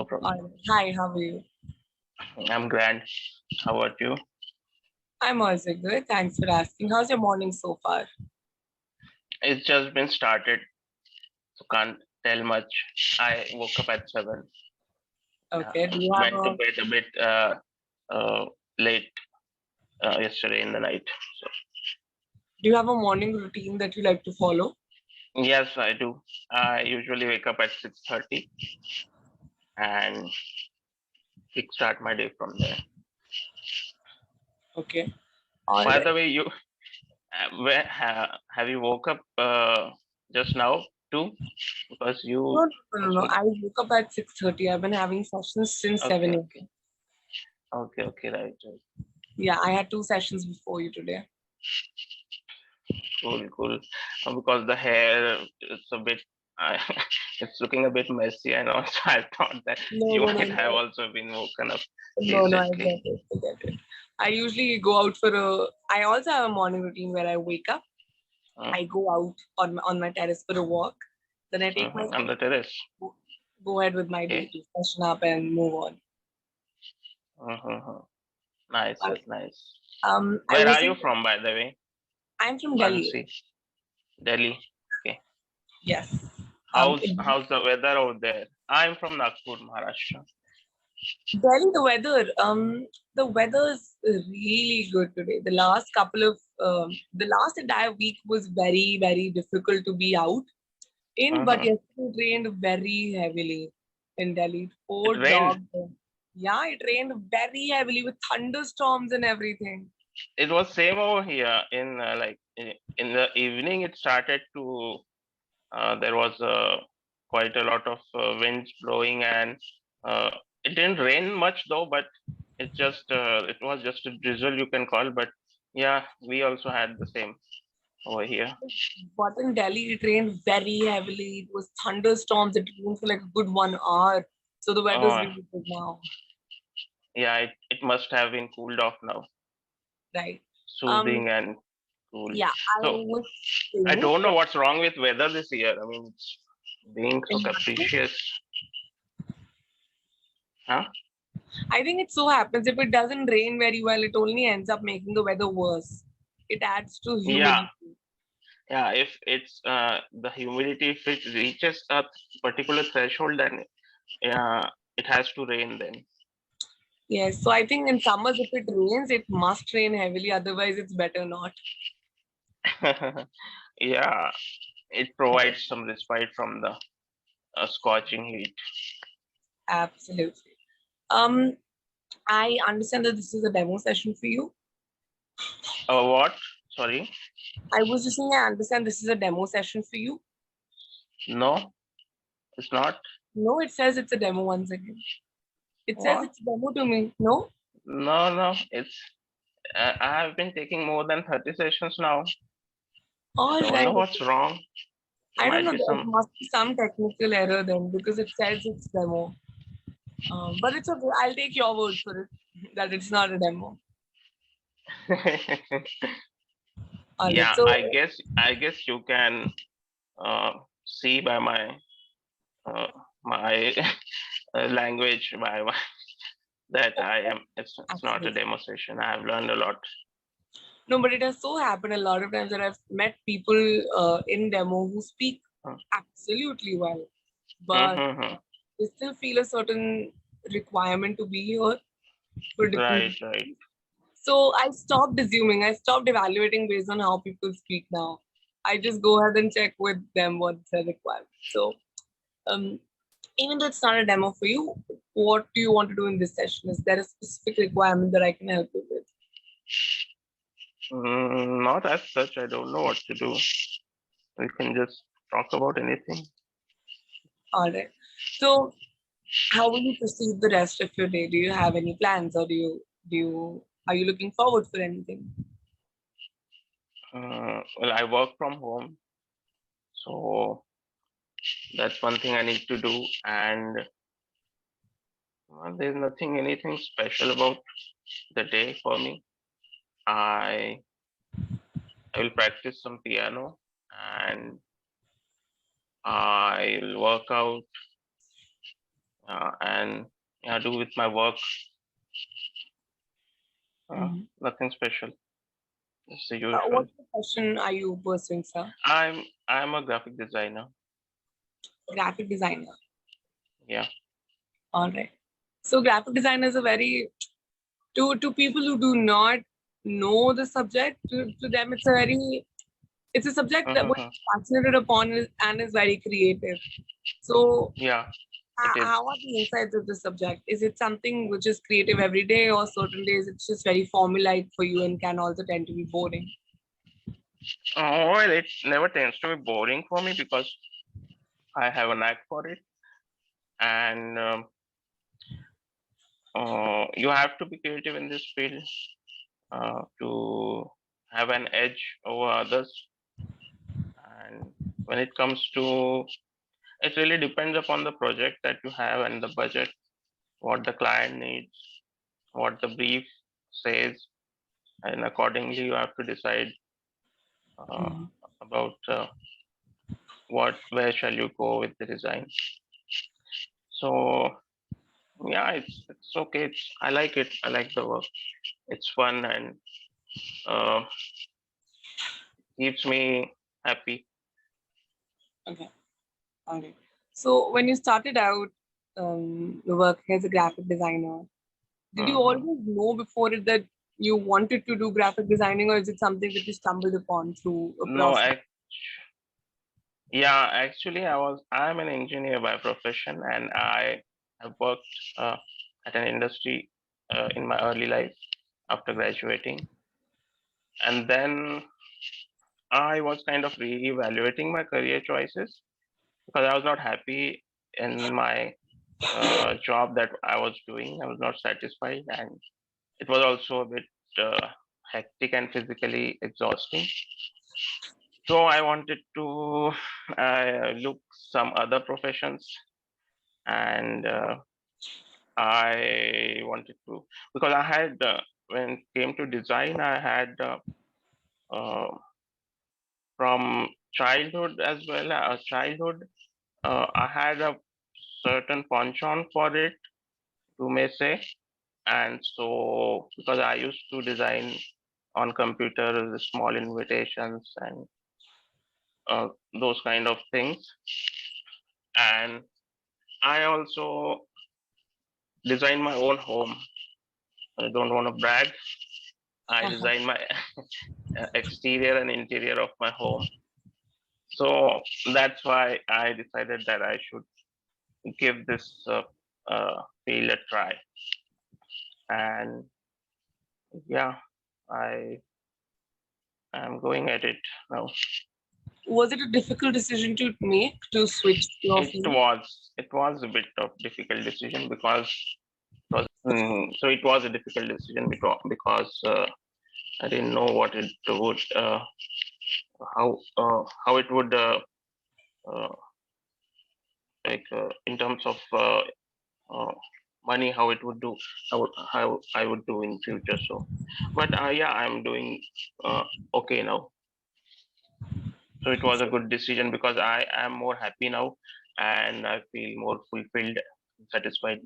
No problem. Hi, how are you? I'm grand. How about you? I'm also good. Thanks for asking. How's your morning so far? It's just been started, so can't tell much. I woke up at 7. Okay. Do you have Went to a bed a bit late yesterday in the night. So morning routine that you like to follow? yes, I do. I usually wake up at 6:30 and kickstart my day from there. Okay. All By right. the way, you have you woke up just now too? Because you No. also I woke up at 6:30. I've been having sessions since okay, 7 okay, a.m. okay, right. Yeah, I had 2 sessions before you today. Cool. Because the hair is a bit, uh, it's looking a bit messy, and also I thought that you might have No. also been woken up No, I recently. get it. I usually go out for I also have a morning routine where I wake up. Uh, I go out on my terrace for a walk. Then I take my on the terrace. go ahead with my day Okay. to freshen up and move on. Uh-huh. Nice, But, that's nice. I Where was are you saying from, by the way? I'm from Delhi. Mansi, Delhi. Okay. Yes. How's In how's the weather over there? I'm from Nagpur, Maharashtra. Delhi, the weather is really good today. The last entire week was very, very difficult to be out in, but Uh-huh. yesterday it rained very heavily in Delhi. It It poured rained. down. Yeah, it rained very heavily with thunderstorms and everything. It was same over here. In in the evening, it started to there was quite a lot of winds blowing, and it didn't rain much though, but it was just a drizzle, you can call. But yeah, we also had the same over here. But in Delhi, it rained very heavily. It was thunderstorms. It rained for like a good 1 hour. So the weather's Oh really good now, yeah, it must have been cooled off now, right? Um, soothing and cool. yeah, I So was I saying don't know what's wrong with weather this year. I mean, it's being so that capricious. Huh? I think it so happens if it doesn't rain very well, it only ends up making the weather worse. It adds to Yeah, humidity. yeah. If it's the humidity, if it reaches a particular threshold, then it has to rain then. Yes, so I think in summers, if it rains, it must rain heavily. Otherwise, it's better not. Yeah, it provides some respite from the scorching heat. Absolutely. I understand that this is a demo session for you. What? Sorry? I was just saying I understand this is a demo session for you. No, it's not. No, it says it's a demo once again. It says What? it's a demo to me. No? No. It's I have been taking more than 30 sessions now. I All don't right. know what's wrong. There I don't might know. be There some. must be some technical error then because it says it's demo. But it's okay. I'll take your word for it that it's not a demo. All right. Yeah, So, I guess you can see by uh, my language that I am. It's not a absolutely. demonstration. I have learned a lot. No, but it has so happened a lot of times that I've met people in demo who speak absolutely well, but Mm-hmm. they still feel a certain requirement to be here for different Right, reasons. right. So I stopped assuming, I stopped evaluating based on how people speak now. I just go ahead and check with them what's their requirement. So um, even though it's not a demo for you, what do you want to do in this session? Is there a specific requirement that I can help you with? Not as such. I don't know what to do. We can just talk about anything. All right. So how will you proceed the rest of your day? Do you have any plans, or are you looking forward for anything? Well, I work from home, so that's one thing I need to do. And there's anything special about the day for me. I I will practice some piano, and I'll work out, and do with my work. Mhm. Nothing special. It's the usual. What profession are you pursuing, sir? I'm a graphic designer. Graphic designer. Yeah. All right. So graphic design is a very to people who do not know the subject, to them it's a subject that we're Mhm. fascinated upon and is very creative. So Yeah, it is. how are the insights of the subject? Is it something which is creative every day, or certain days it's just very formulaic for you and can also tend to be boring? Well, it never tends to be boring for me because I have a knack for it, and you have to be creative in this field to have an edge over others. And when it comes to, it really depends upon the project that you have and the budget, what the client needs, what the brief says, and accordingly you have to decide uh, Mhm. about where shall you go with the design. So yeah, it's okay. I like it. I like the work. It's fun and uh, keeps me happy. Okay. All right. So when you started out working as a graphic designer, did you Mhm. always know before it that you wanted to do graphic designing, or is it something that you stumbled upon through a No, process? yeah, actually, I'm an engineer by profession, and I have worked uh, at an industry in my early life after graduating, and then I was kind of re-evaluating my career choices because I was not happy in my job that I was doing. I was not satisfied, and it was also a bit uh, hectic and physically exhausting. So I wanted to look some other professions, and I wanted to, because I had when it came to design, I had uh, from childhood as well. Childhood, I had a certain penchant for it, you may say, and so because I used to design on computer small invitations and those kind of things, and I also design my own home. I don't want to brag. I design my exterior and interior of my home. So that's why I decided that I should give this field a try. And yeah, I am going at it now. Was it a difficult decision to make to switch your field? It was a bit of difficult decision because so it was a difficult decision because I didn't know what it would how it would uh, in terms of uh, money, how it would do, how I would do in future. So, but yeah, I'm doing okay now. So it was a good decision because I am more happy now, and I feel more fulfilled, satisfied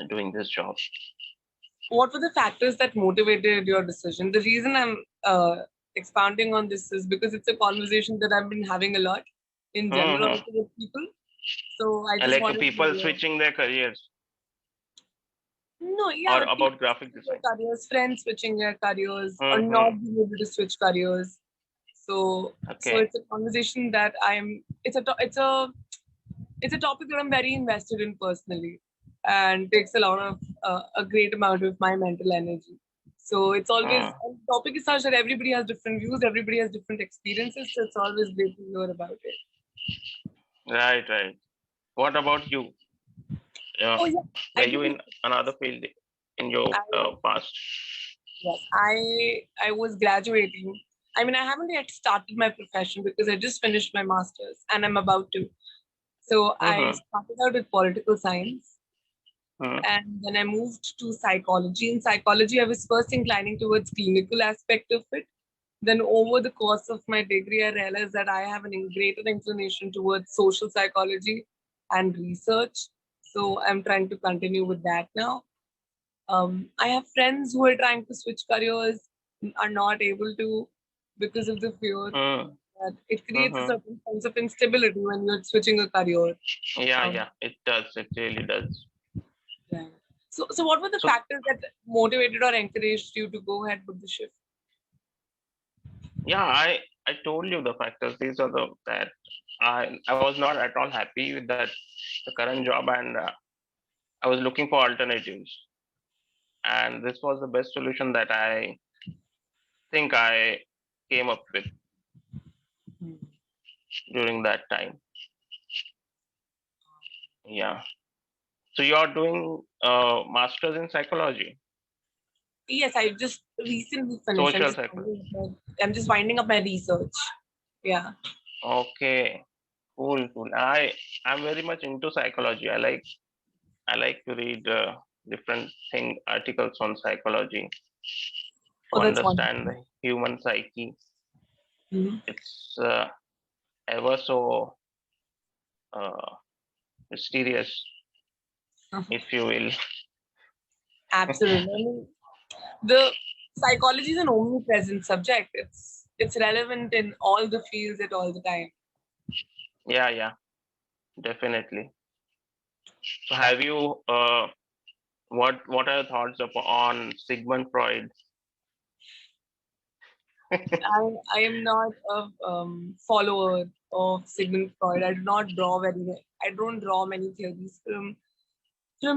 doing this job. What were the factors that motivated your decision? The reason I'm expounding on this is because it's a conversation that I've been having a lot in general Hmm. also with people. So I And just like wanted to people know. switching their careers No, or yeah, people about graphic switching their design. careers, friends switching their careers, or not Hmm. being able to switch careers. So Okay. it's a conversation that it's a topic that I'm very invested in personally, and takes a lot of a great amount of my mental energy. So it's always Hmm. and the topic is such that everybody has different views, everybody has different experiences. So it's always great to hear about it. Right, right. What about you? Yeah. Oh yeah, Were I you do. in another field in your I past? Yes, I was graduating. I mean, I haven't yet started my profession because I just finished my master's and I'm about to. So I Mm-hmm. started out with political science Mm-hmm. and then I moved to psychology. In psychology, I was first inclining towards clinical aspect of it. Then over the course of my degree, I realized that I have greater inclination towards social psychology and research. So I'm trying to continue with that now. I have friends who are trying to switch careers, are not able to because of the fear Mm, that it creates a mm-hmm. certain sense of instability when you're switching a career. Yeah, Um, yeah, it does. It really does. right. So what were the So factors that motivated or encouraged you to go ahead with the shift? yeah, I told you the factors. These are the that I was not at all happy with that the current job, and I was looking for alternatives, and this was the best solution that I think I came up with Hmm. during that time. Yeah. So you are doing masters in psychology, Yes, I just recently finished. social psychology. I'm just winding up my research. Yeah. Okay, cool, cool. I'm very much into psychology. I like to read different thing articles on psychology to Oh, that's wonderful. understand the human psyche. Mhm. It's ever so uh, mysterious, if you will. Absolutely. I mean, the psychology is an omnipresent subject. It's relevant in all the fields at all the time. Yeah, yeah, definitely. So have you what are your thoughts on Sigmund Freud? I am not a follower of Sigmund Freud. I don't draw many theories from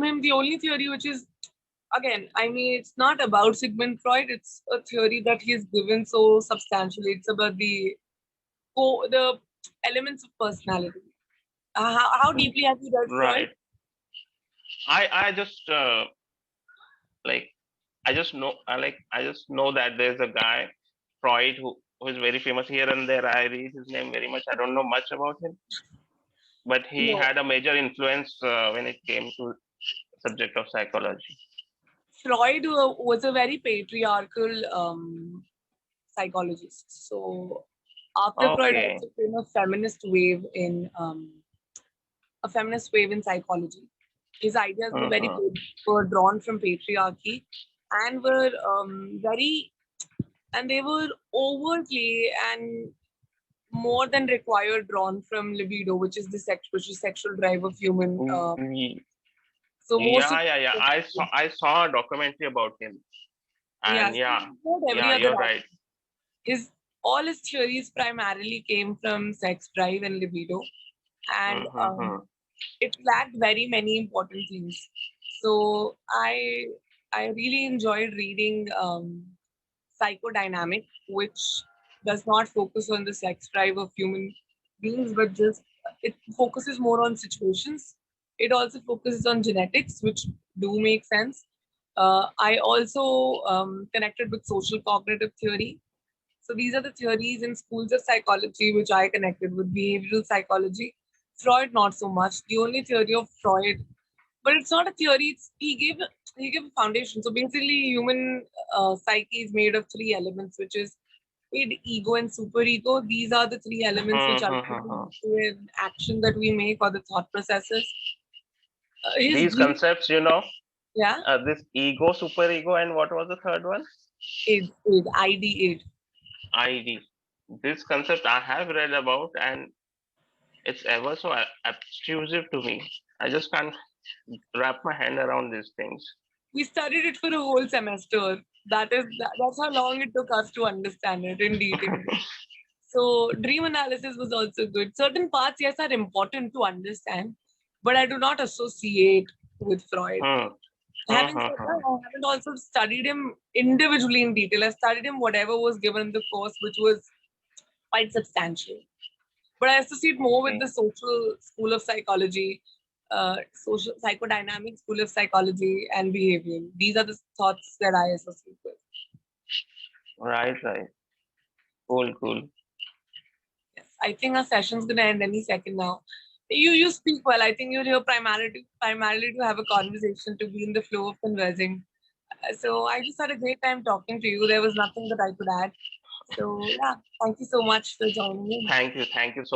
him. The only theory which is, again, I mean, it's not about Sigmund Freud. It's a theory that he has given so substantially. It's about the elements of personality. How deeply have you read Freud? Right. I just like I just know that there's a guy Freud who is very famous here and there. I read his name very much. I don't know much about him, but he No. had a major influence when it came to subject of psychology. Freud was a very patriarchal psychologist. So after Freud Okay. also came a feminist wave in psychology. His ideas were Mm-hmm. were drawn from patriarchy and were very and they were overtly and more than required drawn from libido, which is sexual drive of human. So most of Yeah, yeah, yeah. I saw a documentary about him, yeah, and so he yeah, ignored every yeah, other you're right. aspect. His All his theories primarily came from sex drive and libido, and Mm-hmm. it lacked very many important things. So I really enjoyed reading Psychodynamic, which does not focus on the sex drive of human beings, but just it focuses more on situations. It also focuses on genetics, which do make sense. I also connected with social cognitive theory. So these are the theories in schools of psychology which I connected with behavioral psychology. Freud, not so much. The only theory of Freud, but it's not a theory. He gave a foundation. So basically, human psyche is made of three elements, which is id, ego, and superego. These are the three elements which ultimately Mm-hmm. lead to an action that we make or the thought processes. His These brief, concepts, yeah, this ego, superego, and what was the third one? id, id. ID. This concept I have read about, and it's ever so obtrusive to me. I just can't wrap my hand around these things. We studied it for a whole semester. That's how long it took us to understand it in detail. So dream analysis was also good. Certain parts, yes, are important to understand, but I do not associate with Freud. Hmm. Having said that, Mm-hmm. I haven't also studied him individually in detail. I studied him whatever was given in the course, which was quite substantial. But I associate more with Okay. the social school of psychology, social psychodynamic school of psychology, and behavioral. These are the thoughts that I associate with. Right, right. Cool, cool. Yes, I think our session's gonna end any second now. You speak well. I think you're here primarily to have a conversation, to be in the flow of conversing. So I just had a great time talking to you. There was nothing that I could add. So yeah, thank you so much for joining me. Thank you so